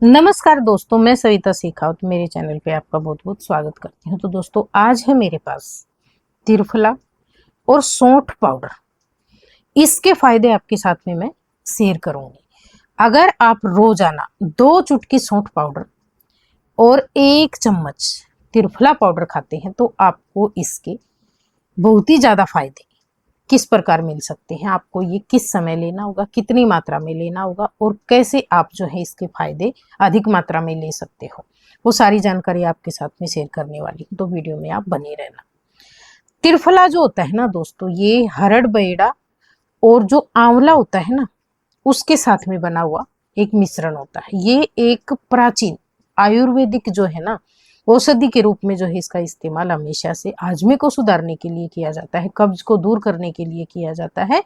नमस्कार दोस्तों, मैं सविता शेखावत मेरे चैनल पे आपका बहुत बहुत स्वागत करती हूँ। तो दोस्तों, आज है मेरे पास त्रिफला और सौंठ पाउडर। इसके फायदे आपके साथ में मैं शेयर करूंगी। अगर आप रोजाना 2 चुटकी सौंठ पाउडर और 1 चम्मच त्रिफला पाउडर खाते हैं तो आपको इसके बहुत ही ज्यादा फायदे किस प्रकार मिल सकते हैं, आपको ये किस समय लेना होगा, कितनी मात्रा में लेना होगा और कैसे आप जो है इसके फायदे अधिक मात्रा में ले सकते हो, वो सारी जानकारी आपके साथ में शेयर करने वाली हूँ। तो वीडियो में आप बने रहना। त्रिफला जो होता है ना दोस्तों, ये हरड़ बेड़ा और जो आंवला होता है ना, उसके साथ में बना हुआ एक मिश्रण होता है। ये एक प्राचीन आयुर्वेदिक जो है ना औषधि के रूप में जो है इसका इस्तेमाल हमेशा से आजमे को सुधारने के लिए किया जाता है, कब्ज को दूर करने के लिए किया जाता है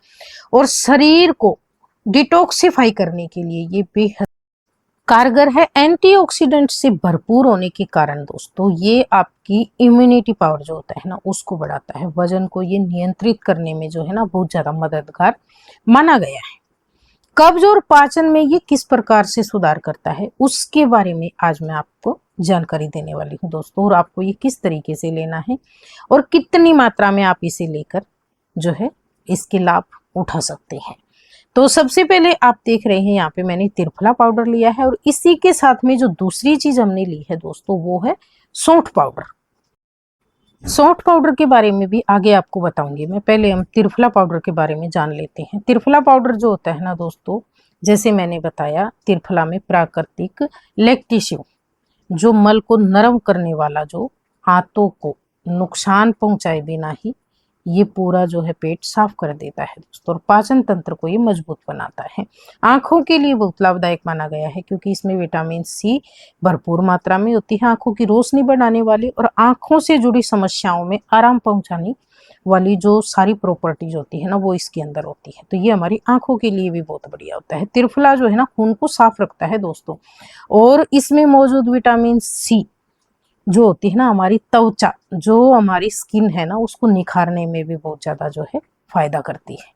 और शरीर को डिटॉक्सिफाई करने के लिए ये बेहद कारगर है। एंटीऑक्सीडेंट से भरपूर होने के कारण दोस्तों ये आपकी इम्यूनिटी पावर जो होता है ना उसको बढ़ाता है, वजन को ये नियंत्रित करने में जो है ना बहुत ज्यादा मददगार माना गया है। कब्ज और पाचन में ये किस प्रकार से सुधार करता है उसके बारे में आज मैं आपको जानकारी देने वाली हूँ दोस्तों, और आपको ये किस तरीके से लेना है और कितनी मात्रा में आप इसे लेकर जो है इसके लाभ उठा सकते हैं। तो सबसे पहले आप देख रहे हैं यहाँ पे मैंने त्रिफला पाउडर लिया है और इसी के साथ में जो दूसरी चीज हमने ली है दोस्तों वो है सौंठ पाउडर। सौंठ पाउडर के बारे में भी आगे आपको बताऊंगी मैं, पहले हम त्रिफला पाउडर के बारे में जान लेते हैं। त्रिफला पाउडर जो होता है ना दोस्तों, जैसे मैंने बताया, त्रिफला में प्राकृतिक लैक्टिसिव जो मल को नरम करने वाला, जो हाथों को नुकसान पहुंचाए बिना ही ये पूरा जो है पेट साफ कर देता है दोस्तों, और पाचन तंत्र को ये मजबूत बनाता है। आंखों के लिए बहुत लाभदायक माना गया है क्योंकि इसमें विटामिन सी भरपूर मात्रा में होती है। आंखों की रोशनी बढ़ाने वाली और आंखों से जुड़ी समस्याओं में आराम पहुंचाने वाली जो सारी प्रॉपर्टीज होती है ना वो इसके अंदर होती है। तो ये हमारी आंखों के लिए भी बहुत बढ़िया होता है। त्रिफला जो है ना खून को साफ रखता है दोस्तों, और इसमें मौजूद विटामिन सी जो होती है ना हमारी त्वचा, जो हमारी स्किन है ना उसको निखारने में भी बहुत ज्यादा जो है फायदा करती है।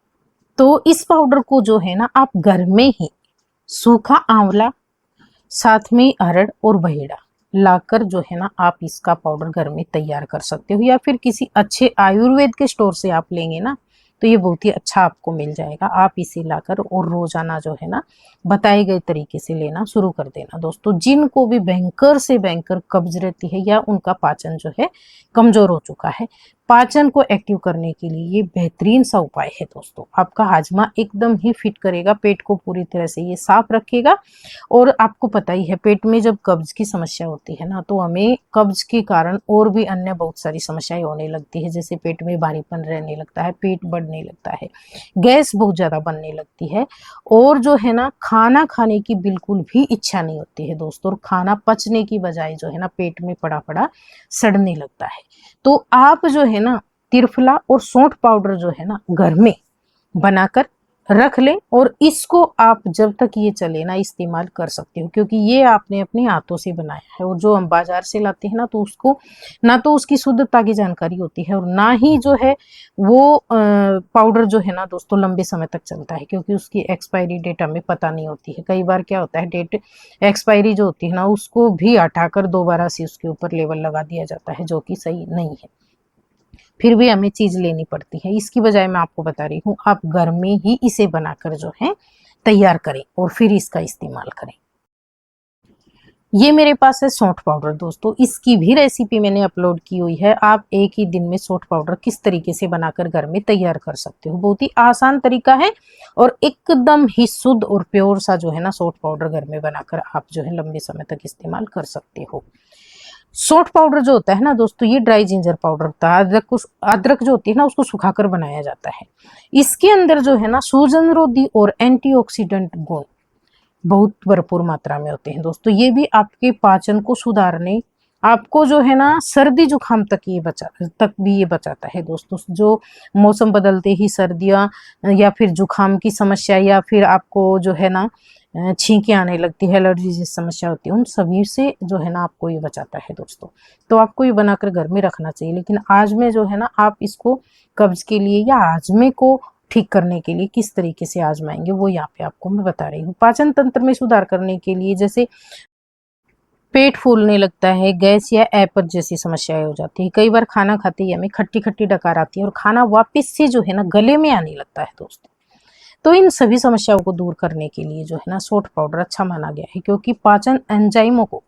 तो इस पाउडर को जो है ना आप घर में ही सूखा आंवला साथ में अरड़ और बहेड़ा लाकर जो है ना आप इसका पाउडर घर में तैयार कर सकते हो, या फिर किसी अच्छे आयुर्वेद के स्टोर से आप लेंगे ना तो ये बहुत ही अच्छा आपको मिल जाएगा। आप इसे लाकर और रोजाना जो है ना बताए गए तरीके से लेना शुरू कर देना दोस्तों। जिनको भी भयंकर से भयंकर कब्ज रहती है या उनका पाचन जो है कमजोर हो चुका है, पाचन को एक्टिव करने के लिए ये बेहतरीन सा उपाय है दोस्तों। आपका हाजमा एकदम ही फिट करेगा, पेट को पूरी तरह से ये साफ रखेगा। और आपको पता ही है पेट में जब कब्ज की समस्या होती है ना तो हमें कब्ज के कारण और भी अन्य बहुत सारी समस्याएं होने लगती है, जैसे पेट में भारीपन रहने लगता है, पेट बढ़ने लगता है, गैस बहुत ज्यादा बनने लगती है, और जो है ना खाना खाने की बिल्कुल भी इच्छा नहीं होती है दोस्तों, और खाना पचने की बजाय जो है ना पेट में पड़ा पड़ा सड़ने लगता है। तो आप जो है ना त्रिफला और सौंठ पाउडर जो है ना घर में बनाकर रख लें, और इसको आप जब तक ये चले ना इस्तेमाल कर सकते हो, क्योंकि ये आपने अपने हाथों से बनाया है। और जो हम बाजार से लाते हैं ना तो उसको ना तो उसकी शुद्धता की जानकारी होती है और ना ही जो है वो पाउडर जो है ना दोस्तों लंबे समय तक चलता है, क्योंकि उसकी एक्सपायरी डेट हमें पता नहीं होती है। कई बार क्या होता है डेट एक्सपायरी जो होती है ना उसको भी हटाकर दोबारा से उसके ऊपर लेबल लगा दिया जाता है, जो कि सही नहीं है, फिर भी हमें चीज लेनी पड़ती है। इसकी बजाय मैं आपको बता रही हूँ आप घर में ही इसे बनाकर जो है तैयार करें और फिर इसका इस्तेमाल करें। ये मेरे पास है सौंठ पाउडर दोस्तों, इसकी भी रेसिपी मैंने अपलोड की हुई है। आप एक ही दिन में सौंठ पाउडर किस तरीके से बनाकर घर में तैयार कर सकते हो, बहुत ही आसान तरीका है और एकदम ही शुद्ध और प्योर सा जो है ना सौंठ पाउडर घर में बनाकर आप जो है लंबे समय तक इस्तेमाल कर सकते हो। सौंठ पाउडर जो होता है ना दोस्तों ये ड्राई जिंजर पाउडर होता है। अदरक जो होती है ना उसको सुखाकर बनाया जाता है। इसके अंदर जो है ना सूजन रोधी और एंटीऑक्सीडेंट गुण बहुत भरपूर मात्रा में होते हैं दोस्तों। ये भी आपके पाचन को सुधारने, आपको जो है ना सर्दी जुकाम तक भी ये बचाता है दोस्तों। जो मौसम बदलते ही सर्दियाँ या फिर जुकाम की समस्या या फिर आपको जो है ना छींकें आने लगती है, एलर्जी जैसी समस्या होती है, उन सभी से जो है ना आपको ये बचाता है दोस्तों। तो आपको ये बनाकर घर में रखना चाहिए। लेकिन आज में जो है ना आप इसको कब्ज के लिए या हाजमे को ठीक करने के लिए किस तरीके से आजमाएंगे वो यहाँ पे आपको मैं बता रही हूँ। पाचन तंत्र में सुधार करने के लिए जैसे पेट फूलने लगता है, गैस या एपर जैसी समस्याएं हो जाती है। कई बार खाना खाते ही हमें खट्टी खट्टी डकार आती है और खाना वापस से जो है ना गले में आने लगता है दोस्तों। तो इन सभी समस्याओं को दूर करने के लिए जो है ना सोंठ पाउडर अच्छा माना गया है, क्योंकि पाचन एंजाइमों को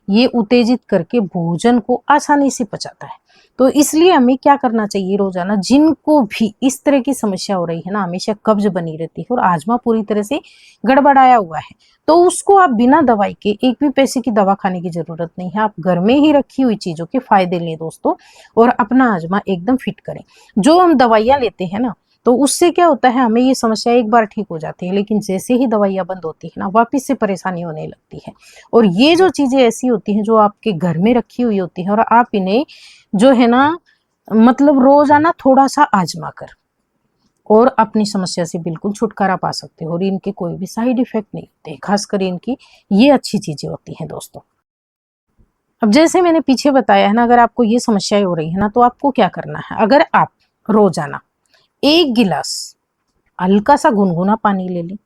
ये उत्तेजित करके भोजन को आसानी से पचाता है। तो इसलिए हमें क्या करना चाहिए, रोजाना जिनको भी इस तरह की समस्या हो रही है ना, हमेशा कब्ज बनी रहती है और आजमा पूरी तरह से गड़बड़ाया हुआ है, तो उसको आप बिना दवाई के, एक भी पैसे की दवा खाने की जरूरत नहीं है, आप घर में ही रखी हुई चीजों के फायदे लें दोस्तों और अपना आजमा एकदम फिट करें। जो हम दवाइयां लेते हैं ना, तो उससे क्या होता है, हमें ये समस्या एक बार ठीक हो जाती है, लेकिन जैसे ही दवाइयां बंद होती है ना, वापिस से परेशानी होने लगती है। और ये जो चीजें ऐसी होती हैं जो आपके घर में रखी हुई होती है और आप इन्हें जो है ना मतलब रोजाना थोड़ा सा आजमा कर और अपनी समस्या से बिल्कुल छुटकारा पा सकते हो और इनके कोई भी साइड इफेक्ट नहीं होते, खासकर इनकी ये अच्छी चीजें होती हैं दोस्तों। अब जैसे मैंने पीछे बताया है ना, अगर आपको ये समस्याएं हो रही है ना, तो आपको क्या करना है, अगर आप रोजाना 1 गिलास हल्का सा गुनगुना पानी ले लें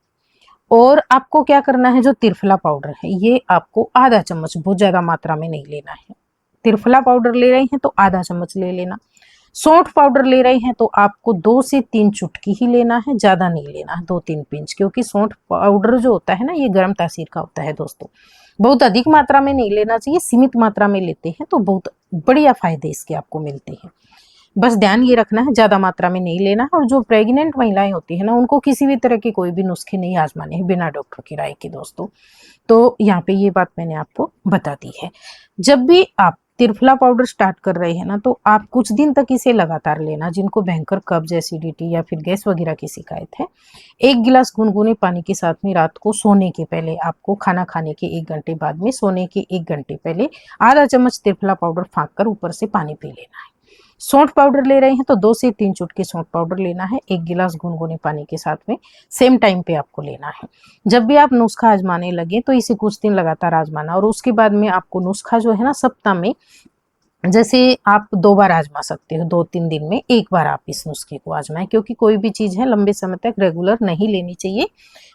और आपको क्या करना है, जो त्रिफला पाउडर है ये आपको आधा चम्मच, बहुत ज्यादा मात्रा में नहीं लेना है। त्रिफला पाउडर ले रहे हैं तो आधा चम्मच ले लेना। सौंठ पाउडर ले रहे हैं तो आपको 2 से 3 चुटकी ही लेना है, ज्यादा नहीं लेना है, 2-3 पिंच, क्योंकि सौंठ पाउडर जो होता है ना ये गर्म तासीर का होता है दोस्तों। बहुत अधिक मात्रा में नहीं लेना चाहिए, सीमित मात्रा में लेते हैं तो बहुत बढ़िया फायदे इसके आपको मिलते हैं। बस ध्यान ये रखना है ज्यादा मात्रा में नहीं लेना है। और जो प्रेग्नेंट महिलाएं होती है ना, उनको किसी भी तरह के कोई भी नुस्खे नहीं आजमाने हैं बिना डॉक्टर की राय के दोस्तों। तो यहाँ पे ये बात मैंने आपको बता दी है। जब भी आप त्रिफला पाउडर स्टार्ट कर रहे हैं ना, तो आप कुछ दिन तक इसे लगातार लेना। जिनको भयंकर कब्ज, एसिडिटी या फिर गैस वगैरह की शिकायत है, 1 गिलास गुनगुने पानी के साथ में रात को सोने के पहले, आपको खाना खाने के 1 घंटे बाद में सोने के 1 घंटे पहले आधा चम्मच त्रिफला पाउडर फाँक कर ऊपर से पानी पी लेना है। सौंठ पाउडर ले रहे हैं तो 2 से 3 चुटकी सौंठ पाउडर लेना है, 1 गिलास गुनगुने पानी के साथ में सेम टाइम पे आपको लेना है। जब भी आप नुस्खा आजमाने लगे तो इसे कुछ दिन लगातार आजमाना और उसके बाद में आपको नुस्खा जो है ना सप्ताह में, जैसे आप 2 बार आजमा सकते हो, 2-3 दिन में 1 बार आप इस नुस्खे को आजमाएं, क्योंकि कोई भी चीज है लंबे समय तक रेगुलर नहीं लेनी चाहिए,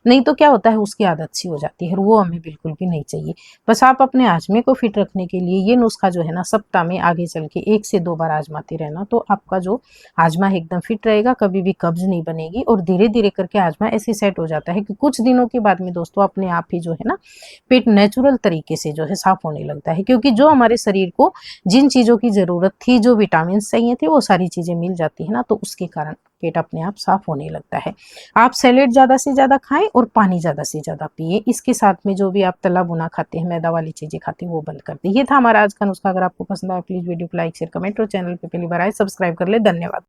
नहीं तो क्या होता है उसकी आदत सी हो जाती है और वो हमें बिल्कुल भी नहीं चाहिए। बस आप अपने आजमे को फिट रखने के लिए ये नुस्खा जो है ना सप्ताह में आगे चल के 1 से 2 बार आजमाते रहना, तो आपका जो आजमा है एकदम फिट रहेगा, कभी भी कब्ज नहीं बनेगी और धीरे धीरे करके आजमा ऐसे सेट हो जाता है कि कुछ दिनों के बाद में दोस्तों अपने आप ही जो है ना पेट नेचुरल तरीके से जो है साफ होने लगता है, क्योंकि जो हमारे शरीर को जिन चीजों की जरूरत थी, जो विटामिन चाहिए थे, वो सारी चीजें मिल जाती है ना, तो उसके कारण पेट अपने आप साफ होने लगता है। आप सैलेड ज्यादा से ज्यादा खाएं और पानी ज्यादा से ज्यादा पिए। इसके साथ में जो भी आप तला भुना खाते हैं, मैदा वाली चीजें खाते हैं, वो बंद कर दें। ये था हमारा आज का नुस्खा। अगर आपको पसंद आया प्लीज वीडियो को लाइक शेयर कमेंट और चैनल पे पहली बार आए सब्सक्राइब कर ले। धन्यवाद।